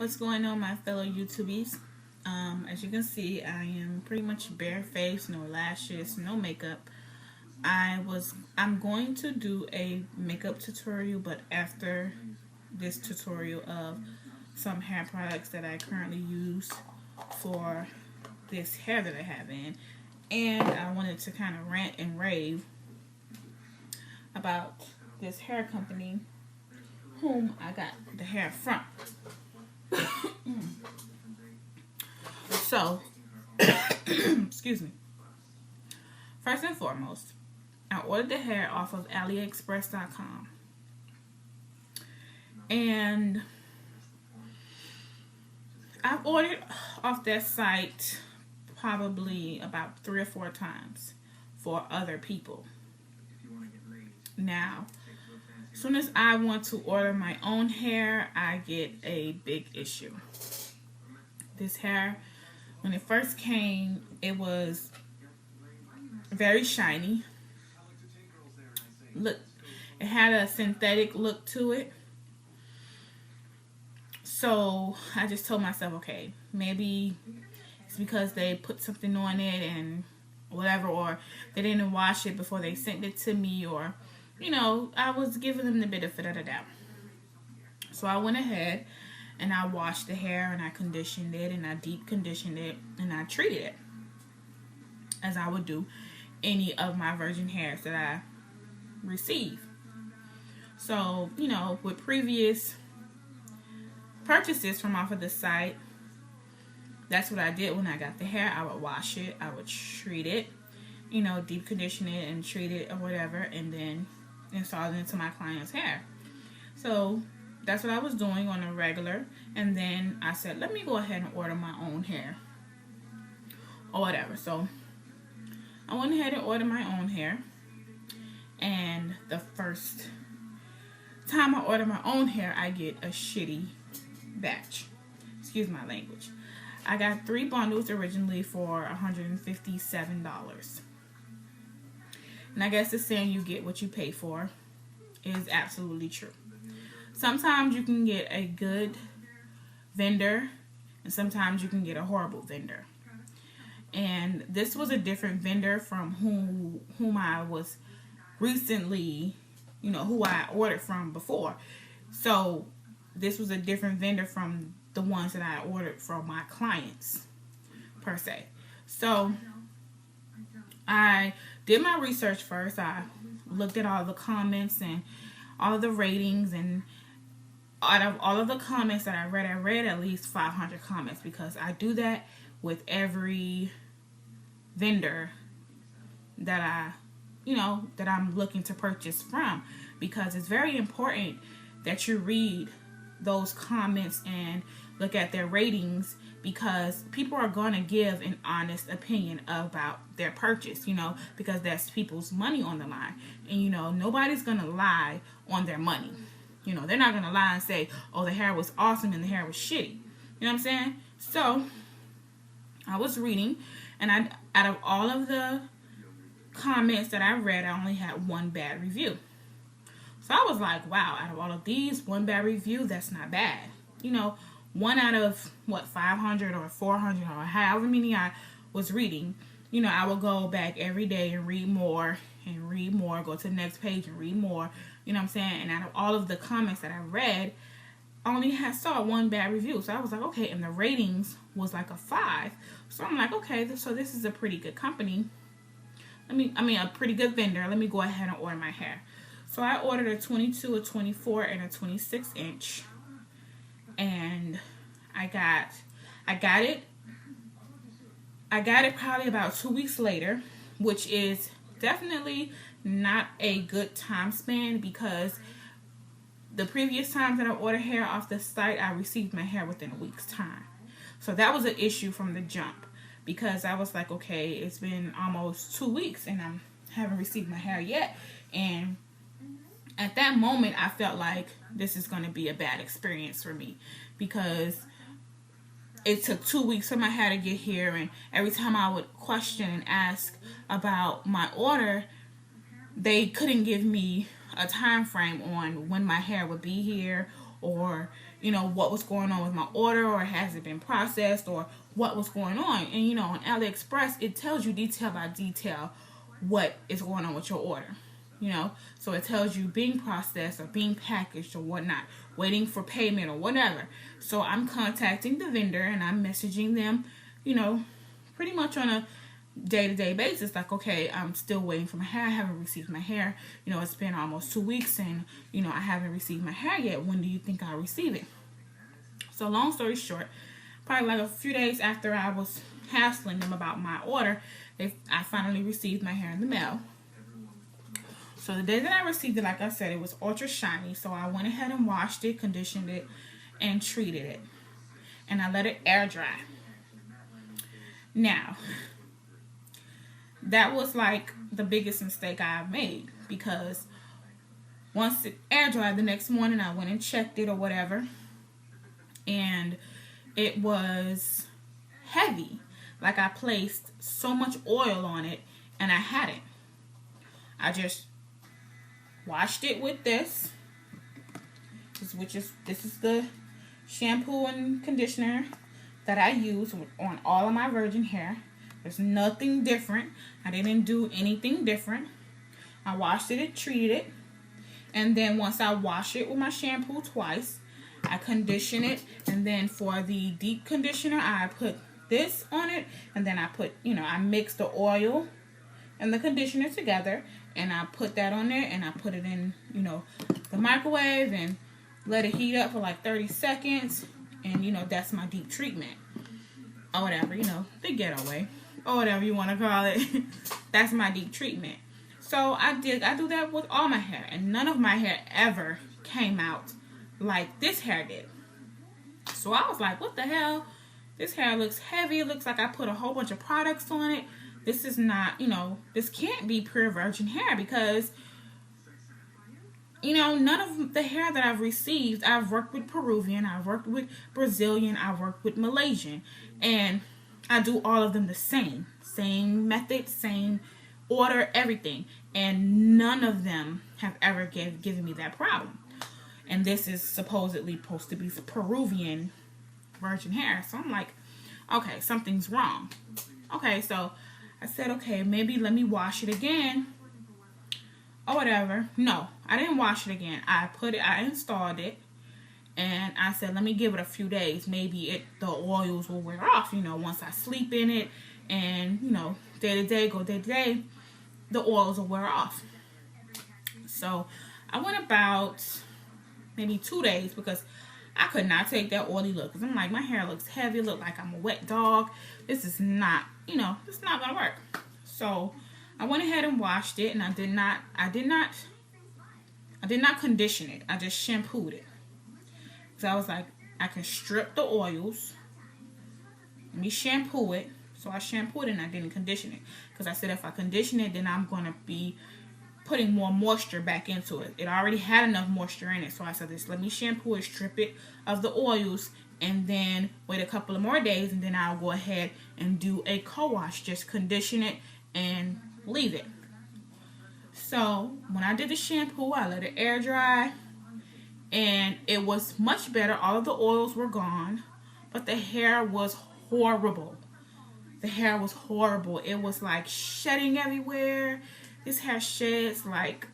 What's going on, my fellow YouTubies? As you can see, I am pretty much barefaced, no lashes, no makeup. I'm going to do a makeup tutorial, but after this tutorial of some hair products that I currently use for this hair that I have in. And I wanted to kind of rant and rave about this hair company whom I got the hair from. So, excuse me. First and foremost, I ordered the hair off of AliExpress.com. And I've ordered off that site probably about 3 or 4 times for other people. Now, as soon as I want to order my own hair, I get a big issue. This hair, when it first came, it was very shiny. Look, it had a synthetic look to it. So I just told myself, okay, maybe it's because they put something on it and whatever, or they didn't wash it before they sent it to me, or, you know, I was giving them the benefit of the doubt. So I went ahead and I washed the hair and I conditioned it and I deep conditioned it and I treated it as I would do any of my virgin hairs that I receive. So, you know, with previous purchases from off of the site, that's what I did when I got the hair. I would wash it, I would treat it, you know, deep condition it and treat it or whatever, and then install it into my client's hair. So that's what I was doing on a regular, and then I said, let me go ahead and order my own hair or whatever. So I went ahead and ordered my own hair, and the first time I order my own hair, I get a shitty batch. Excuse my language. I got 3 bundles originally for $157. And I guess the saying you get what you pay for is absolutely true. Sometimes you can get a good vendor, and sometimes you can get a horrible vendor. And this was a different vendor from whom I was recently, you know, who I ordered from before. So this was a different vendor from the ones that I ordered from my clients, per se. So I did my research first. I looked at all the comments and all of the ratings, and out of all of the comments that I read at least 500 comments, because I do that with every vendor that I'm looking to purchase from, because it's very important that you read those comments and look at their ratings, because people are going to give an honest opinion about their purchase, you know, because that's people's money on the line. And, you know, nobody's going to lie on their money. You know, they're not going to lie and say, oh, the hair was awesome and the hair was shitty. You know what I'm saying? So I was reading, and out of all of the comments that I read, I only had 1 bad review. So I was like, wow, out of all of these, 1 bad review, that's not bad. You know, 1 out of, 500 or 400 or however many I was reading. You know, I would go back every day and read more, go to the next page and read more. You know what I'm saying? And out of all of the comments that I read, I only saw 1 bad review. So I was like, okay, and the ratings was like a 5. So I'm like, okay, so this is a pretty good company. A pretty good vendor. Let me go ahead and order my hair. So I ordered a 22, a 24, and a 26 inch. And I got it probably about 2 weeks later, which is definitely not a good time span, because the previous times that I ordered hair off the site, I received my hair within a week's time. So that was an issue from the jump, because I was like, okay, it's been almost 2 weeks and I haven't received my hair yet. And at that moment, I felt like this is going to be a bad experience for me, because it took 2 weeks for my hair to get here, and every time I would question and ask about my order, they couldn't give me a time frame on when my hair would be here, or, you know, what was going on with my order, or has it been processed, or what was going on. And you know, on AliExpress, it tells you detail by detail what is going on with your order. You know, so it tells you being processed or being packaged or whatnot, waiting for payment or whatever. So I'm contacting the vendor and I'm messaging them, you know, pretty much on a day-to-day basis, like, okay, I'm still waiting for my hair, I haven't received my hair, you know, it's been almost 2 weeks and, you know, I haven't received my hair yet. When do you think I'll receive it? So long story short, probably like a few days after I was hassling them about my order, I finally received my hair in the mail. So the day that I received it, like I said, it was ultra shiny. So I went ahead and washed it, conditioned it, and treated it. And I let it air dry. Now, that was like the biggest mistake I've made, because once it air dried, the next morning I went and checked it or whatever, and it was heavy. Like I placed so much oil on it and I hadn't. I just washed it with this, this is the shampoo and conditioner that I use on all of my virgin hair. There's nothing different. I didn't do anything different. I washed it and treated it, and then once I wash it with my shampoo twice, I condition it, and then for the deep conditioner I put this on it, and then I put, you know, I mix the oil and the conditioner together, and I put that on there, and I put it in, you know, the microwave and let it heat up for like 30 seconds, and you know, that's my deep treatment or whatever, you know, the ghetto way or whatever you want to call it. That's my deep treatment. So I do that with all my hair, and none of my hair ever came out like this hair did. So I was like, what the hell? This hair looks heavy. It looks like I put a whole bunch of products on it. This is not, you know, this can't be pure virgin hair, because, you know, none of the hair that I've received, I've worked with Peruvian, I've worked with Brazilian, I've worked with Malaysian, and I do all of them the same method, same order, everything, and none of them have ever given me that problem. And this is supposedly supposed to be Peruvian virgin hair. So I'm like, okay, something's wrong. Okay, so I said, okay, maybe let me wash it again or whatever. No, I didn't wash it again. I installed it, and I said, let me give it a few days. Maybe the oils will wear off, you know, once I sleep in it, and, you know, day to day, the oils will wear off. So I went about maybe 2 days, because I could not take that oily look, because I'm like, my hair looks heavy, look like I'm a wet dog. This is not, you know, it's not gonna work. So I went ahead and washed it, and I did not condition it. I just shampooed it. So I was like, I can strip the oils, let me shampoo it. So I shampooed it and I didn't condition it, because I said if I condition it, then I'm gonna be putting more moisture back into it. It already had enough moisture in it. So I said, this, let me shampoo it, strip it of the oils, and then wait a couple of more days, and then I'll go ahead and do a co-wash. Just condition it and leave it. So when I did the shampoo, I let it air dry, and it was much better. All of the oils were gone, but the hair was horrible. The hair was horrible. It was like shedding everywhere. This hair sheds like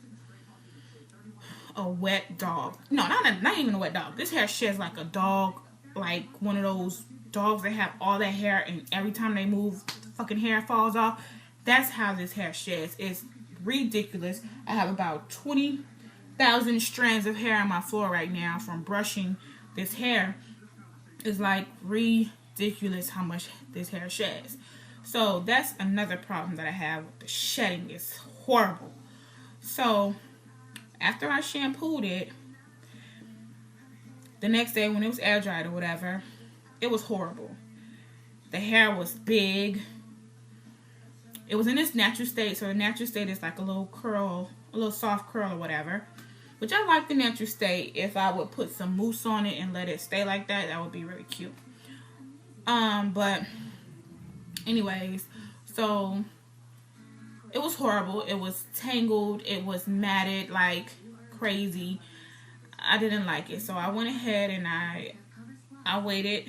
a wet dog. No, not even a wet dog. This hair sheds like a dog, like one of those dogs that have all that hair, and every time they move, fucking hair falls off. That's how this hair sheds. It's ridiculous. I have about 20,000 strands of hair on my floor right now from brushing this hair. It's like ridiculous how much this hair sheds. So that's another problem that I have with the shedding. It's horrible. So after I shampooed it, the next day when it was air dried or whatever, it was horrible. The hair was big. It was in its natural state. So the natural state is like a little curl, a little soft curl or whatever, which I like the natural state. If I would put some mousse on it and let it stay like that, that would be really cute. But anyways, so it was horrible. It was tangled. It was matted like crazy. I didn't like it. So I went ahead and I waited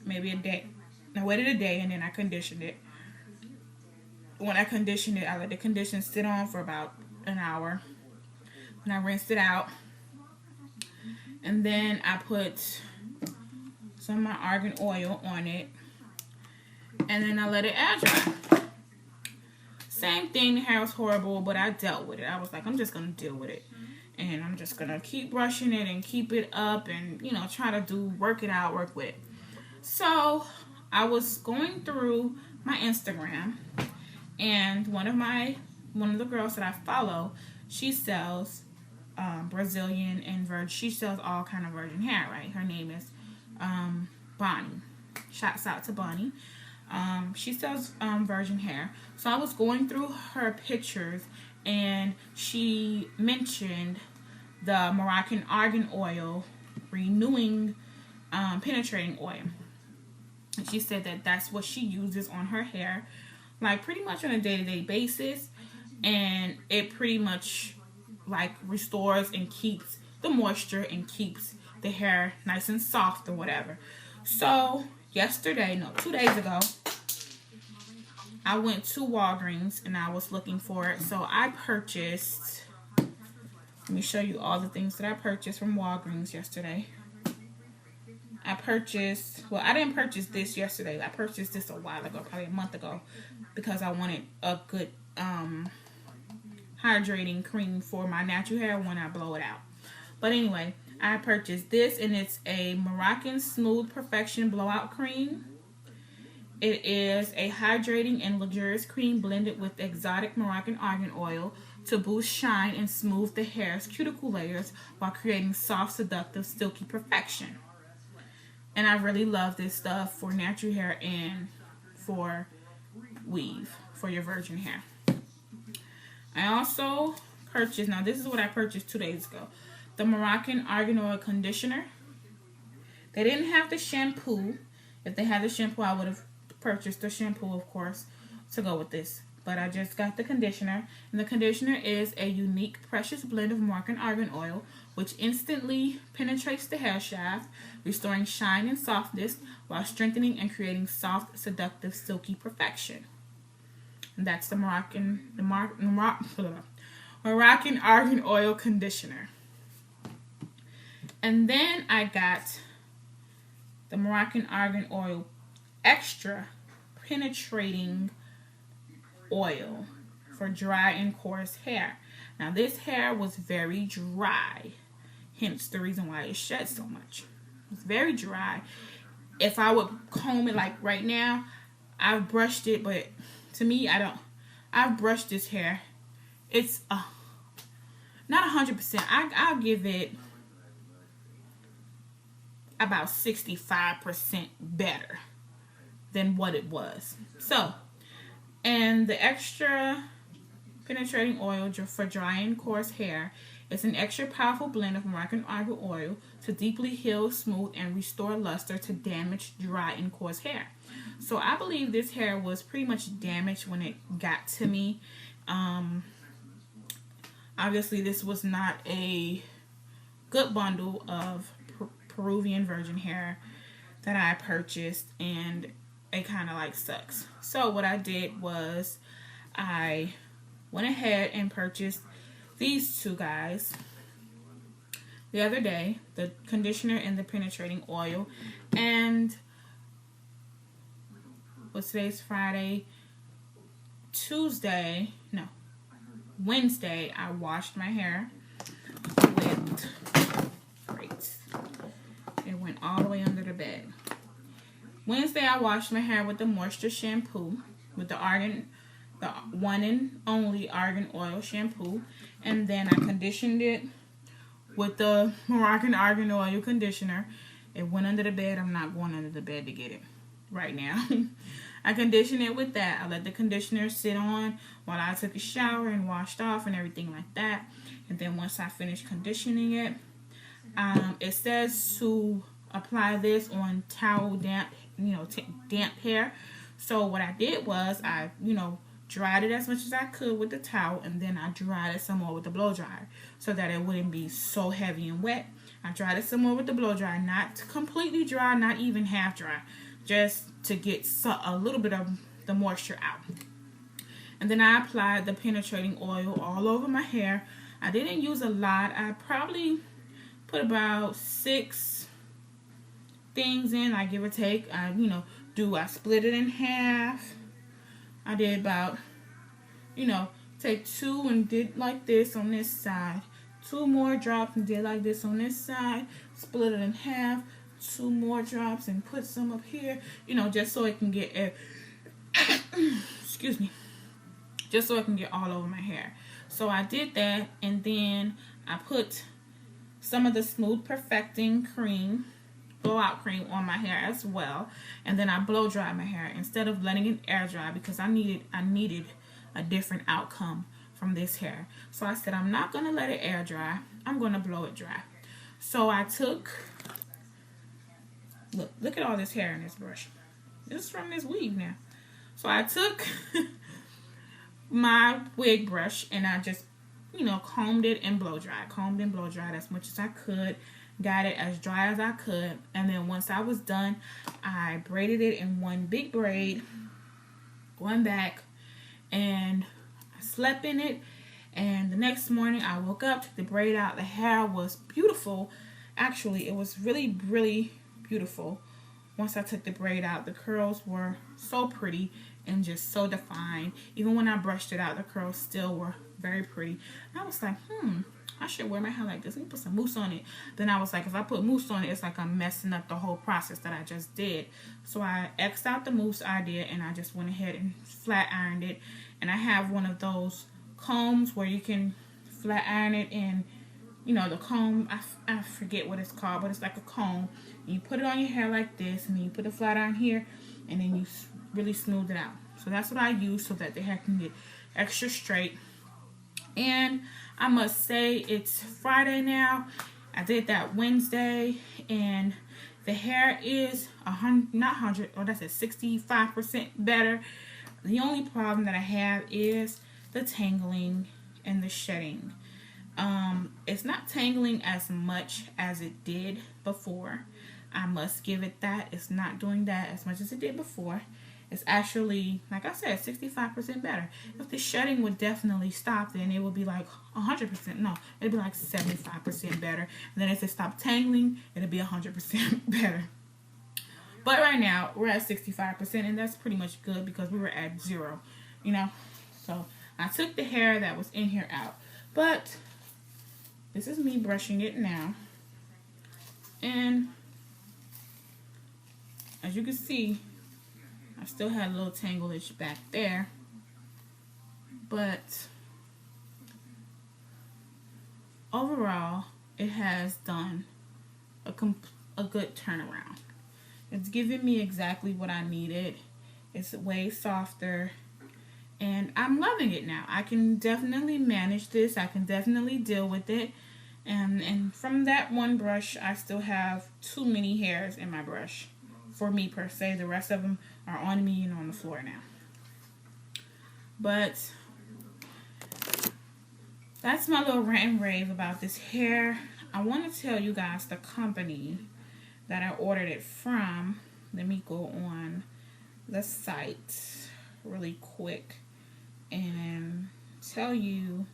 maybe a day. I waited a day and then I conditioned it. When I conditioned it, I let the condition sit on for about an hour. And I rinsed it out. And then I put some of my argan oil on it. And then I let it air dry. Same thing, the hair was horrible, but I dealt with it. I was like, I'm just going to deal with it. And I'm just going to keep brushing it and keep it up and, you know, try to work it out, work with it. So I was going through my Instagram, and one of the girls that I follow, she sells Brazilian and Virgin. She sells all kind of virgin hair, right? Her name is Bonnie. Shouts out to Bonnie. She sells virgin hair. So I was going through her pictures, and she mentioned the Moroccan argan oil renewing penetrating oil. And she said that that's what she uses on her hair, like pretty much on a day-to-day basis, and it pretty much like restores and keeps the moisture and keeps the hair nice and soft or whatever. So yesterday, no, 2 days ago, I went to Walgreens and I was looking for it. So I purchased, let me show you all the things that I purchased from Walgreens yesterday. I purchased, well, I didn't purchase this yesterday. I purchased this a while ago, probably a month ago, because I wanted a good hydrating cream for my natural hair when I blow it out. But anyway, I purchased this, and it's a Moroccan Smooth Perfection Blowout Cream. It is a hydrating and luxurious cream blended with exotic Moroccan argan oil to boost shine and smooth the hair's cuticle layers while creating soft, seductive, silky perfection. And I really love this stuff for natural hair and for weave, for your virgin hair. I also purchased, now this is what I purchased 2 days ago, the Moroccan Argan Oil Conditioner. They didn't have the shampoo. If they had the shampoo, I would have purchased the shampoo, of course, to go with this. But I just got the conditioner. And the conditioner is a unique, precious blend of Moroccan argan oil, which instantly penetrates the hair shaft, restoring shine and softness while strengthening and creating soft, seductive, silky perfection. And that's the Moroccan Argan Oil Conditioner. And then I got the Moroccan Argan Oil Extra Penetrating Oil for dry and coarse hair. Now this hair was very dry, hence the reason why it shed so much. It's very dry. If I would comb it like right now, I've brushed it, but to me, I've brushed this hair. It's not 100%. I'll give it about 65% better than what it was. So, and the extra penetrating oil for dry and coarse hair is an extra powerful blend of Moroccan argan oil to deeply heal, smooth, and restore luster to damaged, dry, and coarse hair. So I believe this hair was pretty much damaged when it got to me. Obviously, this was not a good bundle of Peruvian virgin hair that I purchased, and it kind of like sucks. So what I did was I went ahead and purchased these two guys the other day, the conditioner and the penetrating oil. And what's today's Friday? Wednesday, I washed my hair with, great, it went all the way under the bed. Wednesday, I washed my hair with the moisture shampoo, with the one and only argan oil shampoo, and then I conditioned it with the Moroccan argan oil conditioner. It went under the bed. I'm not going under the bed to get it right now. I conditioned it with that. I let the conditioner sit on while I took a shower and washed off and everything like that. And then once I finished conditioning it, it says to apply this on towel damp, damp hair. So what I did was I, dried it as much as I could with the towel, and then I dried it some more with the blow dryer so that it wouldn't be so heavy and wet. I dried it some more with the blow dry, not completely dry, not even half dry, just to get a little bit of the moisture out. And then I applied the penetrating oil all over my hair. I didn't use a lot. I probably put about 6 things in, I give or take. I split it in half. I did about, take 2 and did like this on this side. 2 more drops and did like this on this side. Split it in half. 2 more drops and put some up here. Just so it can get excuse me. Just so it can get all over my hair. So I did that, and then I put some of the Smooth Perfecting cream, blowout cream, on my hair as well. And then I blow dried my hair instead of letting it air dry, because I needed a different outcome from this hair. So I said, I'm not going to let it air dry. I'm going to blow it dry. So I took, look at all this hair in this brush. This is from this weave now. So I took my wig brush and I just, combed it and blow dried. Combed and blow dried as much as I could. Got it as dry as I could. And then once I was done, I braided it in one big braid, going back, and I slept in it. And the next morning I woke up, took the braid out. The hair was beautiful. Actually, it was really, really beautiful. Once I took the braid out, the curls were so pretty and just so defined. Even when I brushed it out, the curls still were very pretty. And I was like, I should wear my hair like this. Let me put some mousse on it. Then I was like, if I put mousse on it, it's like I'm messing up the whole process that I just did. So I X'd out the mousse idea and I just went ahead and flat ironed it. And I have one of those combs where you can flat iron it, and the comb, I forget what it's called, but it's like a comb. And you put it on your hair like this, and then you put the flat iron here, and then you really smooth it out. So that's what I use so that the hair can get extra straight. And I must say, it's Friday now. I did that Wednesday, and the hair is 65% better. The only problem that I have is the tangling and the shedding. It's not tangling as much as it did before. I must give it that. It's not doing that as much as it did before. It's actually, like I said, 65% better. If the shedding would definitely stop, then it would be like 100%. No, it'd be like 75% better. And then if it stopped tangling, it'd be 100% better. But right now, we're at 65%, and that's pretty much good because we were at 0, So I took the hair that was in here out. But this is me brushing it now. And as you can see, I still had a little tanglage back there, but overall, it has done a good turnaround. It's giving me exactly what I needed. It's way softer, and I'm loving it now. I can definitely manage this. I can definitely deal with it. And from that one brush, I still have too many hairs in my brush for me per se. The rest of them are on me and on the floor now. But that's my little rant and rave about this hair. I want to tell you guys the company that I ordered it from. Let me go on the site really quick and tell you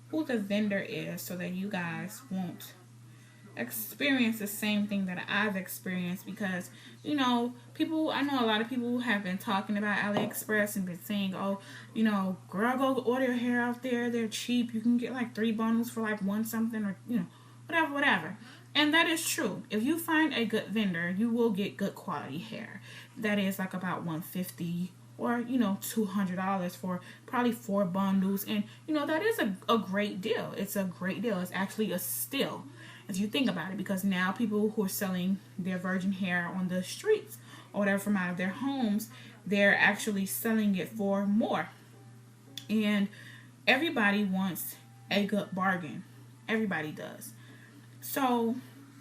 who the vendor is so that you guys won't experience the same thing that I've experienced, because I know a lot of people have been talking about AliExpress and been saying, oh, girl, go order your hair out there, they're cheap, you can get like 3 bundles for like 1 something, or whatever. And that is true. If you find a good vendor, you will get good quality hair. That is like about $150 or $200 for probably 4 bundles, and that is a great deal. It's a great deal. It's actually a steal if you think about it, because now people who are selling their virgin hair on the streets or whatever from out of their homes, they're actually selling it for more. And everybody wants a good bargain. Everybody does. So,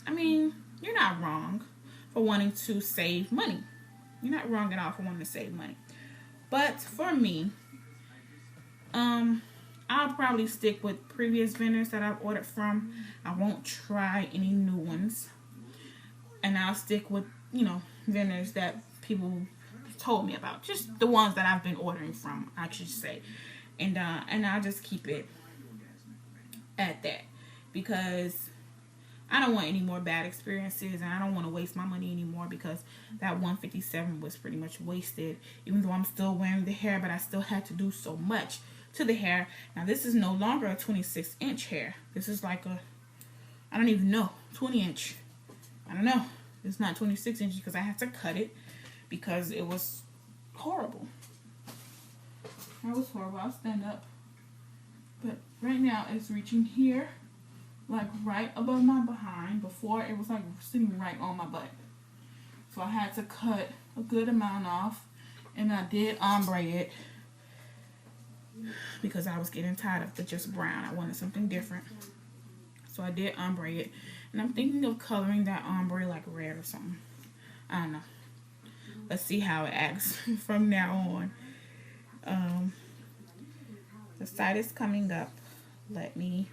you're not wrong for wanting to save money. You're not wrong at all for wanting to save money. But for me, I'll probably stick with previous vendors that I've ordered from. I won't try any new ones. And I'll stick with, vendors that people told me about. Just the ones that I've been ordering from, I should say. And I'll just keep it at that. Because I don't want any more bad experiences, and I don't want to waste my money anymore, because that $157 was pretty much wasted. Even though I'm still wearing the hair, but I still had to do so much to the hair. Now this is no longer a 26-inch hair. This is like a, I don't even know, 20-inch. I don't know. It's not 26 inches because I had to cut it because it was horrible. It was horrible. I'll stand up. But right now it's reaching here, like right above my behind. Before it was like sitting right on my butt. So I had to cut a good amount off, and I did ombre it because I was getting tired of the just brown. I wanted something different. So I did ombre it, and I'm thinking of coloring that ombre like red or something. I don't know. Let's see how it acts from now on. The site is coming up. Let me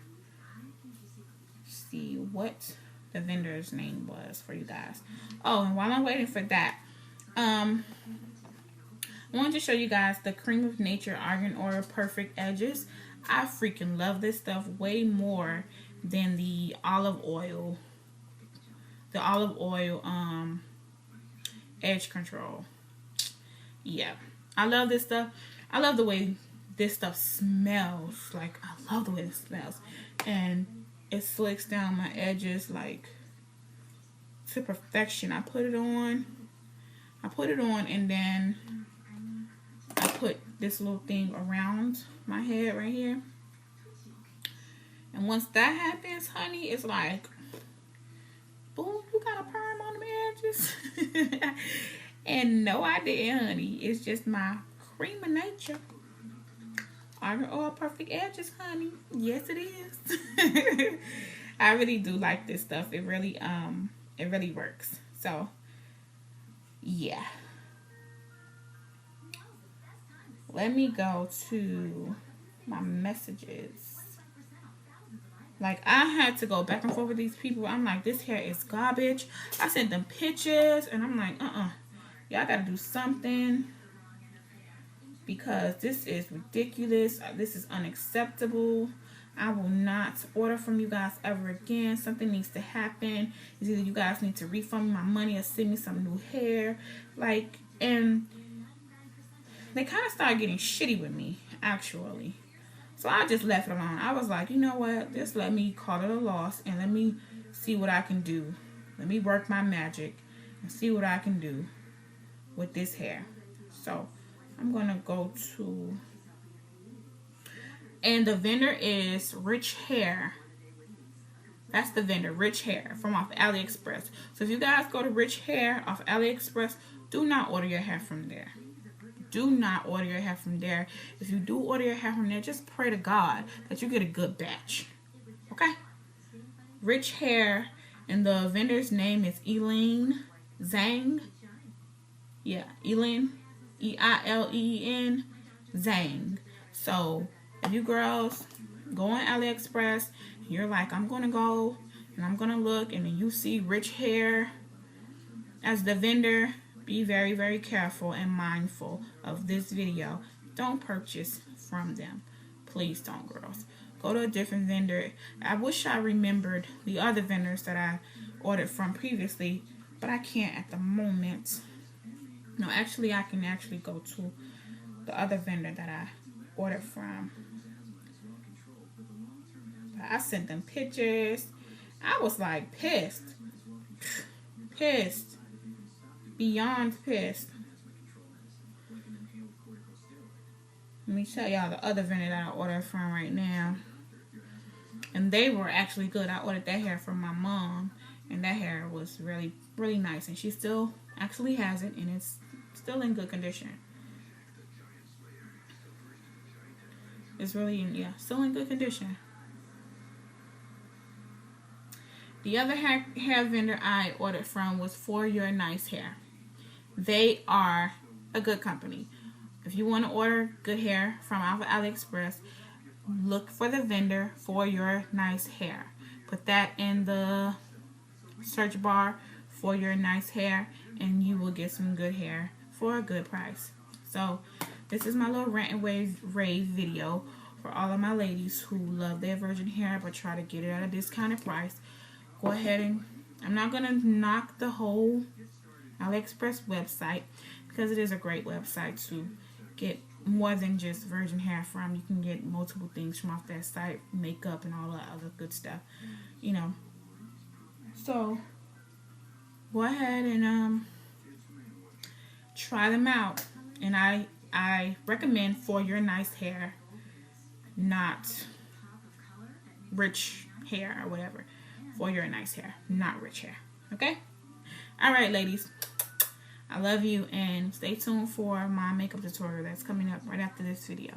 see what the vendor's name was for you guys. Oh, and while I'm waiting for that, I wanted to show you guys the Cream of Nature Argan Oil Perfect Edges. I freaking love this stuff way more than the olive oil. The olive oil edge control. Yeah, I love this stuff. I love the way this stuff smells. Like, I love the way it smells. And it slicks down my edges like to perfection. I put it on, and then I put this little thing around my head right here. And once that happens, honey, it's like, boom, you got a perm on the edges. And no, I didn't, honey. It's just my Cream of Nature Argan Oil Perfect Edges, honey. Yes, it is. I really do like this stuff. It really works. So, yeah. Let me go to my messages. Like, I had to go back and forth with these people. I'm like, this hair is garbage. I sent them pictures, and I'm like, y'all gotta do something, because this is ridiculous. This is unacceptable. I will not order from you guys ever again. Something needs to happen. It's either you guys need to refund me my money or send me some new hair. Like, and they kind of started getting shitty with me, actually. So I just left it alone. I was like, you know what? Just let me call it a loss, and let me see what I can do. Let me work my magic and see what I can do with this hair. So I'm going to go to... And the vendor is Rich Hair. That's the vendor, Rich Hair, from off AliExpress. So if you guys go to Rich Hair off AliExpress, do not order your hair from there. Do not order your hair from there. If you do order your hair from there, just pray to God that you get a good batch. Okay? Rich Hair, and the vendor's name is Eileen Zhang. Yeah, Eileen, E-I-L-E-N, Zhang. So if you girls go on AliExpress, you're like, I'm going to go and I'm going to look, and then you see Rich Hair as the vendor, be very, very careful and mindful of this video. Don't purchase from them. Please don't, girls. Go to a different vendor. I wish I remembered the other vendors that I ordered from previously, but I can't at the moment. No, actually, I can actually go to the other vendor that I ordered from. But I sent them pictures. I was like pissed. Pissed. Beyond pissed. Let me tell y'all the other vendor that I ordered from right now. And they were actually good. I ordered that hair from my mom, and that hair was really, really nice. And she still actually has it, and it's still in good condition. It's really, yeah, still in good condition. The other hair vendor I ordered from was For Your Nice Hair. They are a good company. If you want to order good hair from off of AliExpress, look for the vendor for your nice hair. Put that in the search bar for your nice hair, and you will get some good hair for a good price. So this is my little rant and rave video for all of my ladies who love their virgin hair but try to get it at a discounted price. Go ahead, and I'm not going to knock the whole AliExpress website, because it is a great website to get more than just virgin hair from. You can get multiple things from off that site, makeup and all that other good stuff, you know. So go ahead and try them out. And I recommend for your nice hair, not rich hair or whatever. For your nice hair, not rich hair. Okay? Alright, ladies. I love you, and stay tuned for my makeup tutorial that's coming up right after this video.